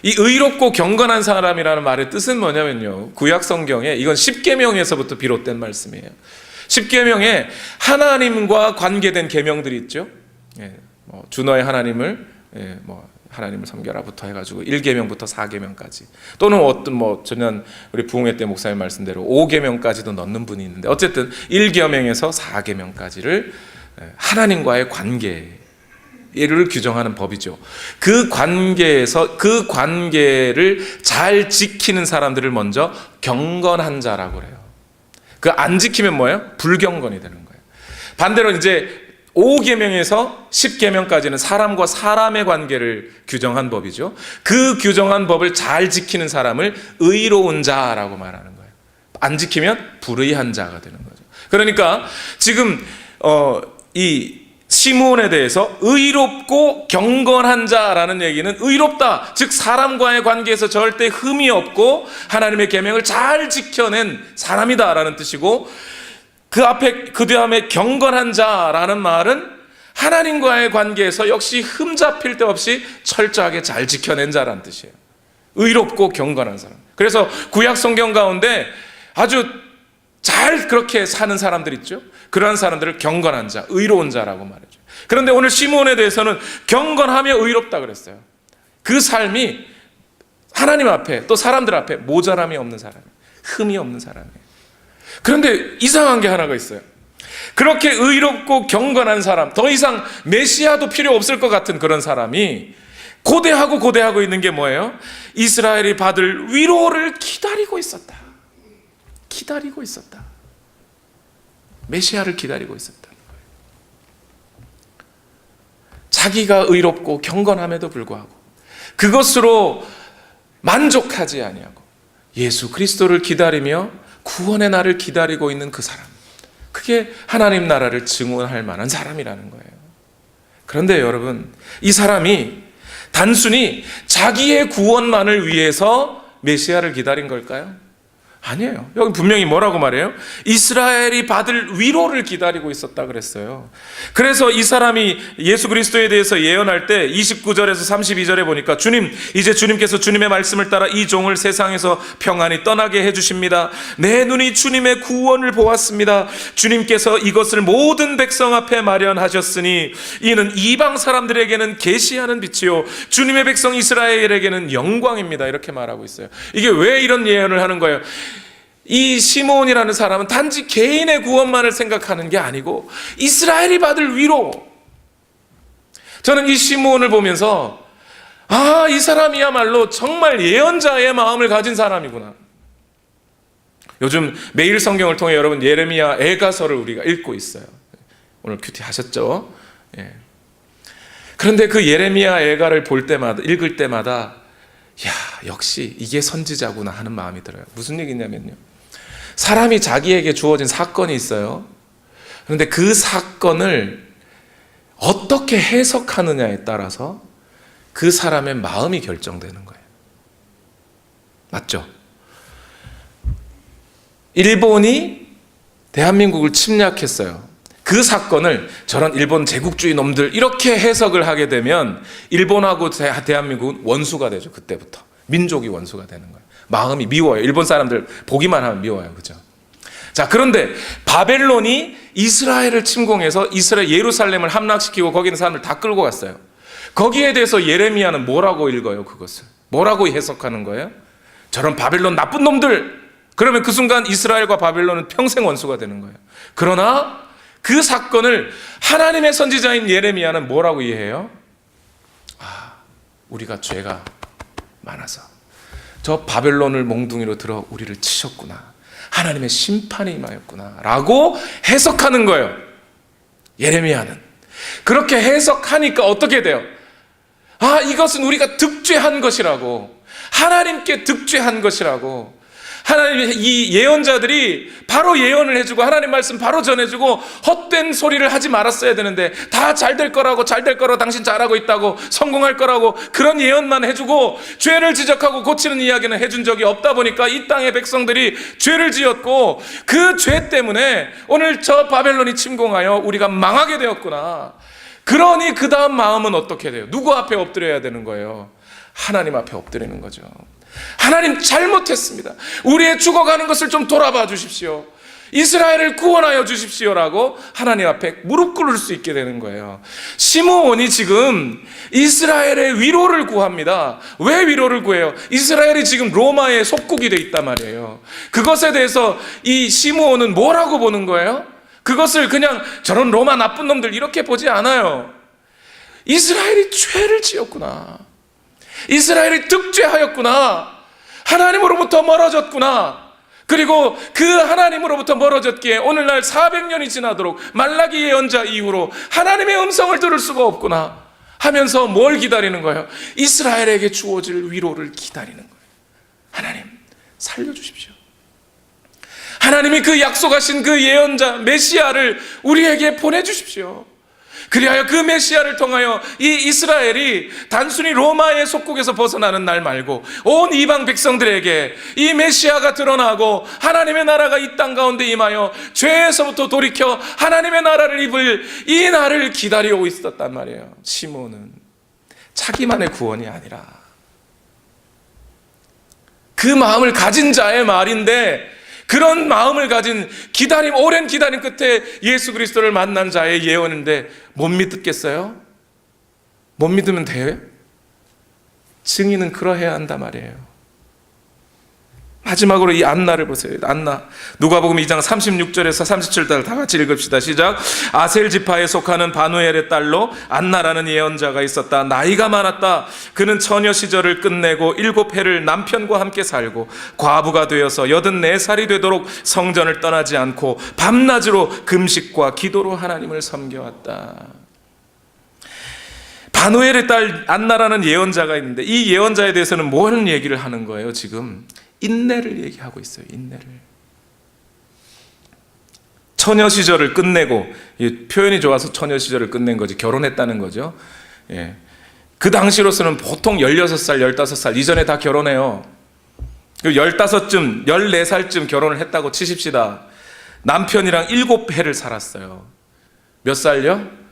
이 의롭고 경건한 사람이라는 말의 뜻은 뭐냐면요, 구약 성경에 이건 십계명에서부터 비롯된 말씀이에요. 십계명에 하나님과 관계된 계명들이 있죠. 주 너의 하나님을 하나님을 섬겨라부터 해가지고 1계명부터 4계명까지, 또는 어떤 저는 우리 부흥회 때 목사님 말씀대로 5계명까지도 넣는 분이 있는데, 어쨌든 1계명에서 4계명까지를 하나님과의 관계 를 규정하는 법이죠. 그 관계에서 그 관계를 잘 지키는 사람들을 먼저 경건한 자라고 그래요. 그 안 지키면 뭐예요? 불경건이 되는 거예요. 반대로 이제 5계명에서 10계명까지는 사람과 사람의 관계를 규정한 법이죠. 그 규정한 법을 잘 지키는 사람을 의로운 자라고 말하는 거예요. 안 지키면 불의한 자가 되는 거죠. 그러니까 지금 이 시므온에 대해서 의롭고 경건한 자라는 얘기는 의롭다, 즉 사람과의 관계에서 절대 흠이 없고 하나님의 계명을 잘 지켜낸 사람이다라는 뜻이고, 그 다음에 경건한 자라는 말은 하나님과의 관계에서 역시 흠 잡힐 데 없이 철저하게 잘 지켜낸 자라는 뜻이에요. 의롭고 경건한 사람. 그래서 구약 성경 가운데 아주 잘 그렇게 사는 사람들 있죠. 그러한 사람들을 경건한 자, 의로운 자라고 말해줘요. 그런데 오늘 시므온에 대해서는 경건하며 의롭다 그랬어요. 그 삶이 하나님 앞에 또 사람들 앞에 모자람이 없는 사람이에요. 흠이 없는 사람이에요. 그런데 이상한 게 하나가 있어요. 그렇게 의롭고 경건한 사람, 더 이상 메시아도 필요 없을 것 같은 그런 사람이 고대하고 있는 게 뭐예요? 이스라엘이 받을 위로를 기다리고 있었다. 기다리고 있었다. 메시아를 기다리고 있었다는 거예요. 자기가 의롭고 경건함에도 불구하고 그것으로 만족하지 아니하고 예수 그리스도를 기다리며 구원의 날을 기다리고 있는 그 사람, 그게 하나님 나라를 증언할 만한 사람이라는 거예요. 그런데 여러분, 이 사람이 단순히 자기의 구원만을 위해서 메시아를 기다린 걸까요? 아니에요. 여기 분명히 뭐라고 말해요? 이스라엘이 받을 위로를 기다리고 있었다 그랬어요. 그래서 이 사람이 예수 그리스도에 대해서 예언할 때 29절에서 32절에 보니까 주님, 이제 주님께서 주님의 말씀을 따라 이 종을 세상에서 평안히 떠나게 해주십니다. 내 눈이 주님의 구원을 보았습니다. 주님께서 이것을 모든 백성 앞에 마련하셨으니 이는 이방 사람들에게는 계시하는 빛이요 주님의 백성 이스라엘에게는 영광입니다. 이렇게 말하고 있어요. 이게 왜 이런 예언을 하는 거예요? 이 시므온이라는 사람은 단지 개인의 구원만을 생각하는 게 아니고 이스라엘이 받을 위로. 저는 이 시므온을 보면서 이 사람이야말로 정말 예언자의 마음을 가진 사람이구나. 요즘 매일 성경을 통해 여러분 예레미야 애가서를 우리가 읽고 있어요. 오늘 큐티 하셨죠? 예. 그런데 그 예레미야 애가를 읽을 때마다 역시 이게 선지자구나 하는 마음이 들어요. 무슨 얘기냐면요, 사람이 자기에게 주어진 사건이 있어요. 그런데 그 사건을 어떻게 해석하느냐에 따라서 그 사람의 마음이 결정되는 거예요. 맞죠? 일본이 대한민국을 침략했어요. 그 사건을 저런 일본 제국주의 놈들 이렇게 해석을 하게 되면 일본하고 대한민국은 원수가 되죠. 그때부터 민족이 원수가 되는 거예요. 마음이 미워요. 일본 사람들 보기만 하면 미워요. 그죠? 자, 그런데 바벨론이 이스라엘을 침공해서 예루살렘을 함락시키고 거기 있는 사람을 다 끌고 갔어요. 거기에 대해서 예레미야는 뭐라고 읽어요? 그것을 뭐라고 해석하는 거예요? 저런 바벨론 나쁜 놈들, 그러면 그 순간 이스라엘과 바벨론은 평생 원수가 되는 거예요. 그러나 그 사건을 하나님의 선지자인 예레미야는 뭐라고 이해해요? 우리가 죄가 많아서 저 바벨론을 몽둥이로 들어 우리를 치셨구나, 하나님의 심판이 임하였구나 라고 해석하는 거예요. 예레미야는 그렇게 해석하니까 어떻게 돼요? 이것은 우리가 득죄한 것이라고, 하나님께 득죄한 것이라고. 하나님, 이 예언자들이 바로 예언을 해주고 하나님 말씀 바로 전해주고 헛된 소리를 하지 말았어야 되는데, 다 잘 될 거라고, 잘 될 거라고, 당신 잘하고 있다고, 성공할 거라고 그런 예언만 해주고 죄를 지적하고 고치는 이야기는 해준 적이 없다 보니까 이 땅의 백성들이 죄를 지었고, 그 죄 때문에 오늘 저 바벨론이 침공하여 우리가 망하게 되었구나. 그러니 그 다음 마음은 어떻게 돼요? 누구 앞에 엎드려야 되는 거예요? 하나님 앞에 엎드리는 거죠. 하나님, 잘못했습니다. 우리의 죽어가는 것을 좀 돌아봐 주십시오. 이스라엘을 구원하여 주십시오라고 하나님 앞에 무릎 꿇을 수 있게 되는 거예요. 시므온이 지금 이스라엘의 위로를 구합니다. 왜 위로를 구해요? 이스라엘이 지금 로마의 속국이 돼 있단 말이에요. 그것에 대해서 이 시므온은 뭐라고 보는 거예요? 그것을 그냥 저런 로마 나쁜 놈들 이렇게 보지 않아요. 이스라엘이 죄를 지었구나, 이스라엘이 득죄하였구나, 하나님으로부터 멀어졌구나, 그리고 그 하나님으로부터 멀어졌기에 오늘날 400년이 지나도록 말라기 예언자 이후로 하나님의 음성을 들을 수가 없구나 하면서 뭘 기다리는 거예요? 이스라엘에게 주어질 위로를 기다리는 거예요. 하나님, 살려주십시오. 하나님이 그 약속하신 그 예언자 메시아를 우리에게 보내주십시오. 그리하여 그 메시아를 통하여 이 이스라엘이 단순히 로마의 속국에서 벗어나는 날 말고 온 이방 백성들에게 이 메시아가 드러나고 하나님의 나라가 이 땅 가운데 임하여 죄에서부터 돌이켜 하나님의 나라를 입을 이 날을 기다리고 있었단 말이에요. 시므온은 자기만의 구원이 아니라 그 마음을 가진 자의 말인데, 그런 마음을 가진 오랜 기다림 끝에 예수 그리스도를 만난 자의 예언인데 못 믿겠어요? 못 믿으면 돼요? 증인은 그러해야 한단 말이에요. 마지막으로 이 안나를 보세요. 안나, 누가복음 2장 36절에서 37절 다 같이 읽읍시다. 시작. 아셀 지파에 속하는 바누엘의 딸로 안나라는 예언자가 있었다. 나이가 많았다. 그는 처녀 시절을 끝내고 7해를 남편과 함께 살고 과부가 되어서 84살이 되도록 성전을 떠나지 않고 밤낮으로 금식과 기도로 하나님을 섬겨왔다. 바누엘의 딸 안나라는 예언자가 있는데, 이 예언자에 대해서는 뭘 얘기를 하는 거예요? 지금 인내를 얘기하고 있어요. 인내를. 처녀 시절을 끝내고, 표현이 좋아서 처녀 시절을 끝낸 거지 결혼했다는 거죠. 예. 그 당시로서는 보통 16살, 15살 이전에 다 결혼해요. 15쯤, 14살쯤 결혼을 했다고 치십시다. 남편이랑 7해를 살았어요. 몇 살요?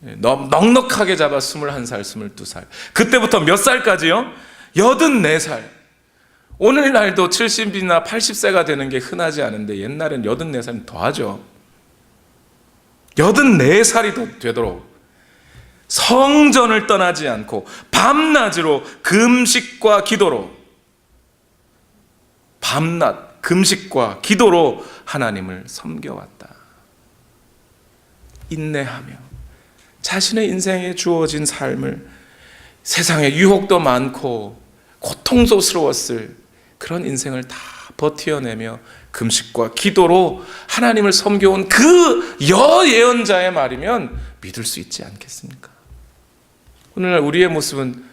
넉넉하게 잡아 21살, 22살. 그때부터 몇 살까지요? 84살. 오늘날도 70이나 80세가 되는 게 흔하지 않은데 옛날엔 84살은 더하죠. 84살이 되도록 성전을 떠나지 않고 밤낮으로 금식과 기도로, 밤낮 금식과 기도로 하나님을 섬겨왔다. 인내하며 자신의 인생에 주어진 삶을, 세상에 유혹도 많고 고통스러웠을 그런 인생을 다 버텨내며 금식과 기도로 하나님을 섬겨온 그 여예언자의 말이면 믿을 수 있지 않겠습니까? 오늘날 우리의 모습은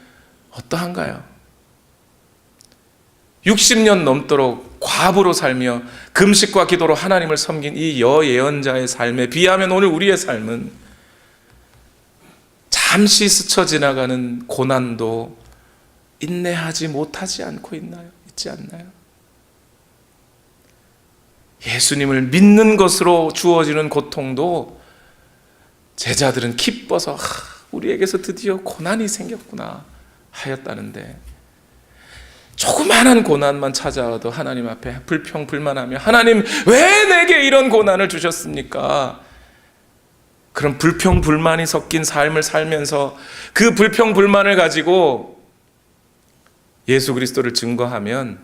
어떠한가요? 60년 넘도록 과부로 살며 금식과 기도로 하나님을 섬긴 이 여예언자의 삶에 비하면 오늘 우리의 삶은 잠시 스쳐 지나가는 고난도 인내하지 못하지 않고 있지 않나요? 예수님을 믿는 것으로 주어지는 고통도 제자들은 기뻐서 우리에게서 드디어 고난이 생겼구나 하였다는데, 조그마한 고난만 찾아와도 하나님 앞에 불평불만하며 하나님 왜 내게 이런 고난을 주셨습니까? 그런 불평불만이 섞인 삶을 살면서 그 불평불만을 가지고 예수 그리스도를 증거하면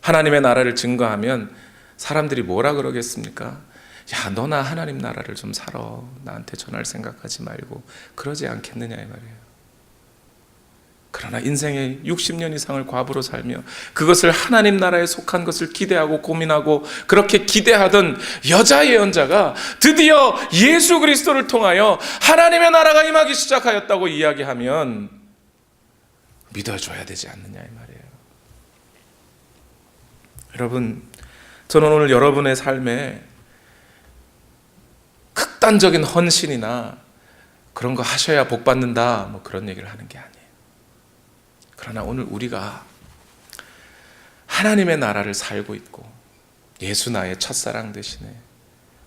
하나님의 나라를 증거하면 사람들이 뭐라 그러겠습니까? 야, 너나 하나님 나라를 좀 살아. 나한테 전할 생각하지 말고. 그러지 않겠느냐 이 말이에요. 그러나 인생의 60년 이상을 과부로 살며 그것을 하나님 나라에 속한 것을 기대하고 고민하고 그렇게 기대하던 여자 예언자가 드디어 예수 그리스도를 통하여 하나님의 나라가 임하기 시작하였다고 이야기하면 믿어줘야 되지 않느냐 이 말이에요. 여러분, 저는 오늘 여러분의 삶에 극단적인 헌신이나 그런 거 하셔야 복 받는다 뭐 그런 얘기를 하는 게 아니에요. 그러나 오늘 우리가 하나님의 나라를 살고 있고 예수 나의 첫사랑 되시네,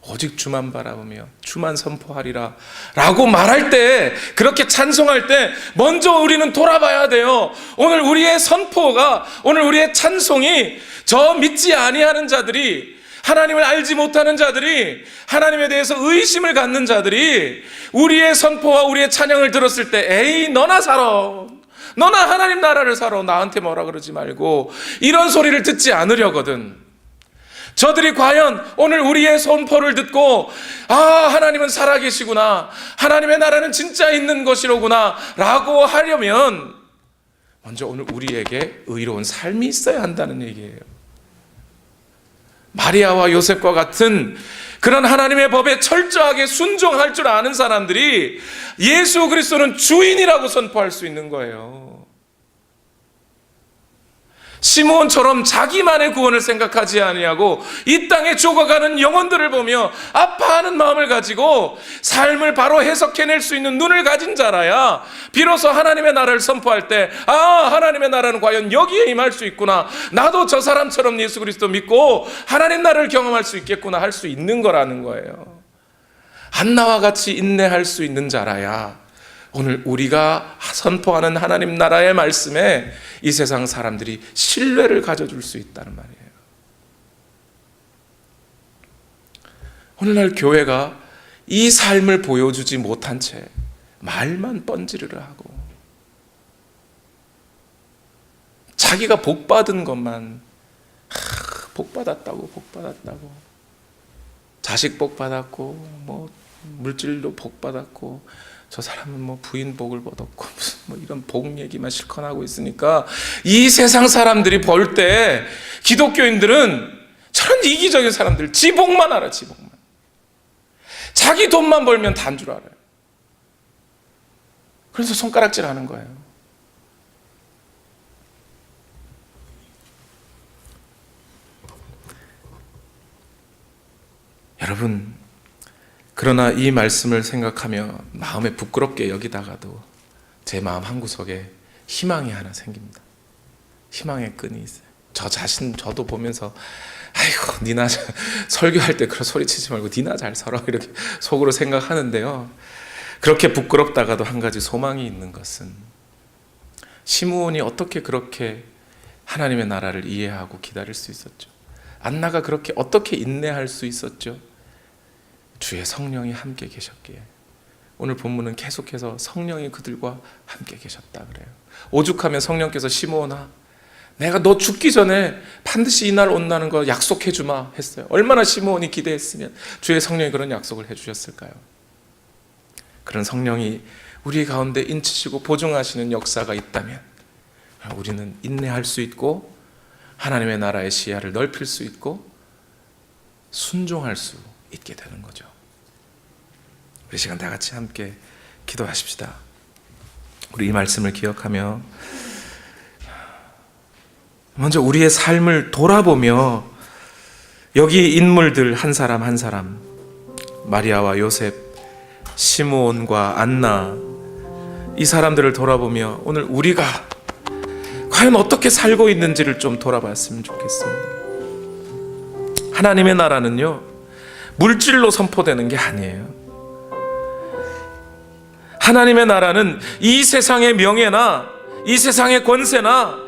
오직 주만 바라보며 주만 선포하리라 라고 말할 때, 그렇게 찬송할 때 먼저 우리는 돌아봐야 돼요. 오늘 우리의 선포가, 오늘 우리의 찬송이 저 믿지 아니하는 자들이, 하나님을 알지 못하는 자들이, 하나님에 대해서 의심을 갖는 자들이 우리의 선포와 우리의 찬양을 들었을 때 에이 너나 살아, 너나 하나님 나라를 살아, 나한테 뭐라 그러지 말고, 이런 소리를 듣지 않으려거든. 저들이 과연 오늘 우리의 선포를 듣고 아, 하나님은 살아계시구나, 하나님의 나라는 진짜 있는 것이로구나 라고 하려면 먼저 오늘 우리에게 의로운 삶이 있어야 한다는 얘기예요. 마리아와 요셉과 같은 그런 하나님의 법에 철저하게 순종할 줄 아는 사람들이 예수 그리스도는 주인이라고 선포할 수 있는 거예요. 시므온처럼 자기만의 구원을 생각하지 아니하고 이 땅에 죽어가는 영혼들을 보며 아파하는 마음을 가지고 삶을 바로 해석해낼 수 있는 눈을 가진 자라야 비로소 하나님의 나라를 선포할 때 아, 하나님의 나라는 과연 여기에 임할 수 있구나, 나도 저 사람처럼 예수 그리스도 믿고 하나님 나라를 경험할 수 있겠구나 할 수 있는 거라는 거예요. 안나와 같이 인내할 수 있는 자라야 오늘 우리가 선포하는 하나님 나라의 말씀에 이 세상 사람들이 신뢰를 가져줄 수 있다는 말이에요. 오늘날 교회가 이 삶을 보여주지 못한 채 말만 번지르르 하고 자기가 복받은 것만 복받았다고 자식 복받았고 뭐 물질도 복받았고 저 사람은 뭐 부인 복을 얻었고 무슨 뭐 이런 복 얘기만 실컷 하고 있으니까 이 세상 사람들이 볼 때 기독교인들은 저런 이기적인 사람들, 지복만 알아, 지복만. 자기 돈만 벌면 다인 줄 알아요. 그래서 손가락질 하는 거예요. 여러분, 그러나 이 말씀을 생각하며 마음에 부끄럽게 여기다가도 제 마음 한구석에 희망이 하나 생깁니다. 희망의 끈이 있어요. 저 자신, 저도 보면서 아이고 니나 설교할 때 그런 소리 치지 말고 니나 잘 살아 이렇게 속으로 생각하는데요, 그렇게 부끄럽다가도 한 가지 소망이 있는 것은 시므온이 어떻게 그렇게 하나님의 나라를 이해하고 기다릴 수 있었죠? 안나가 그렇게 어떻게 인내할 수 있었죠? 주의 성령이 함께 계셨기에. 오늘 본문은 계속해서 성령이 그들과 함께 계셨다 그래요. 오죽하면 성령께서 시므온아, 내가 너 죽기 전에 반드시 이날 온다는 거 약속해 주마 했어요. 얼마나 시므온이 기대했으면 주의 성령이 그런 약속을 해주셨을까요? 그런 성령이 우리 가운데 인치시고 보증하시는 역사가 있다면 우리는 인내할 수 있고 하나님의 나라의 시야를 넓힐 수 있고 순종할 수 있게 되는 거죠. 우리 시간 다 같이 함께 기도하십시다. 우리 이 말씀을 기억하며 먼저 우리의 삶을 돌아보며 여기 인물들 한 사람 한 사람, 마리아와 요셉, 시므온과 안나, 이 사람들을 돌아보며 오늘 우리가 과연 어떻게 살고 있는지를 좀 돌아봤으면 좋겠습니다. 하나님의 나라는요, 물질로 선포되는 게 아니에요. 하나님의 나라는 이 세상의 명예나 이 세상의 권세나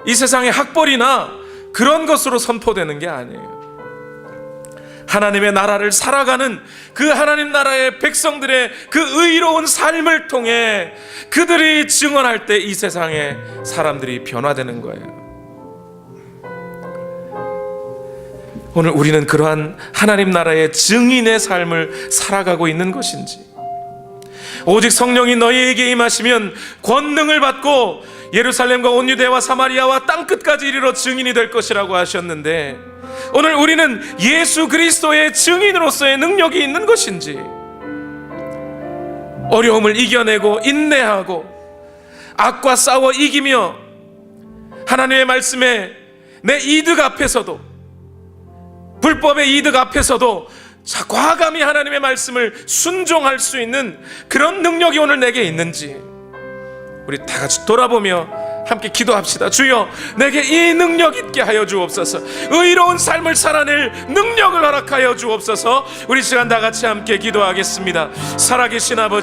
이 세상의 학벌이나 그런 것으로 선포되는 게 아니에요. 하나님의 나라를 살아가는 그 하나님 나라의 백성들의 그 의로운 삶을 통해 그들이 증언할 때 이 세상의 사람들이 변화되는 거예요. 오늘 우리는 그러한 하나님 나라의 증인의 삶을 살아가고 있는 것인지, 오직 성령이 너희에게 임하시면 권능을 받고 예루살렘과 온 유대와 사마리아와 땅끝까지 이르러 증인이 될 것이라고 하셨는데, 오늘 우리는 예수 그리스도의 증인으로서의 능력이 있는 것인지, 어려움을 이겨내고 인내하고 악과 싸워 이기며 하나님의 말씀에 내 이득 앞에서도, 불법의 이득 앞에서도 과감히 하나님의 말씀을 순종할 수 있는 그런 능력이 오늘 내게 있는지 우리 다 같이 돌아보며 함께 기도합시다. 주여, 내게 이 능력 있게 하여 주옵소서. 의로운 삶을 살아낼 능력을 허락하여 주옵소서. 우리 시간 다 같이 함께 기도하겠습니다. 살아계신 아버지,